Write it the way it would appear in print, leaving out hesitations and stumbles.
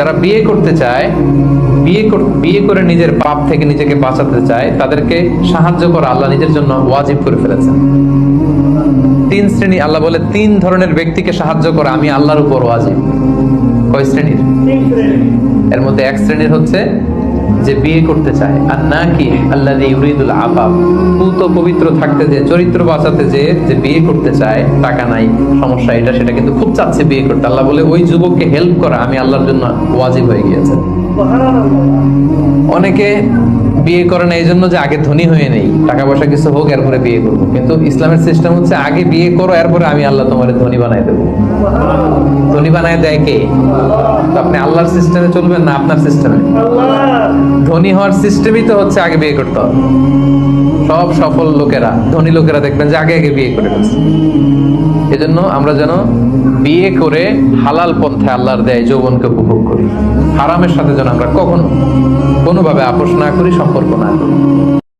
যারা বিয়ে করতে চায়, বিয়ে করে নিজের পাপ থেকে নিজেকে বাঁচাতে চায়, তাদেরকে সাহায্য করা আল্লাহ নিজের জন্য ওয়াজিব করে ফেলেছেন। তিন শ্রেণী, আল্লাহ বলে 3 ধরনের ব্যক্তিকে সাহায্য করা আমি আল্লাহর উপর ওয়াজিব। কয় শ্রেণীর? এর মধ্যে এক শ্রেণীর হচ্ছে যে বিয়ে করতে চায়, আর নাকি আল্লাযী ইউরিদুল আফাফ, পুত পবিত্র থাকতে যে, চরিত্র বাঁচাতে যে বিয়ে করতে চায়, টাকা নাই, সমস্যা এটা সেটা, কিন্তু খুব চাচ্ছে বিয়ে করতে। আল্লাহ বলে ওই যুবককে হেল্প করা আমি আল্লাহর জন্য ওয়াজিব হয়ে গিয়েছে। অনেকে বিয়ে করে না এই জন্য যে আগে ধনী হয়ে নেই, টাকা পয়সা কিছু হোক এরপরে বিয়ে করবো, কিন্তু ইসলামের সিস্টেম হচ্ছে আগে বিয়ে করো, এরপরে আমি আল্লাহ তোমার ধনী বানাই দেবো। ধনী বানায় দেয় কে? তো আপনি আল্লাহর সিস্টেমে চলবেন না আপনার সিস্টেমে? ধনী হওয়ার সিস্টেমই তো হচ্ছে আগে বিয়ে করতে হবে। সব সফল লোকেরা, ধনী লোকেরা দেখবেন যে আগে আগে বিয়ে করে ফেলছে। এজন্য আমরা যেন বিয়ে করে হালাল পন্থে আল্লাহর দেয় যৌবনকে উপভোগ করি, হারামের সাথে যেন আমরা কখনো কোনোভাবে আপোষ না করি, সম্পর্ক না করি।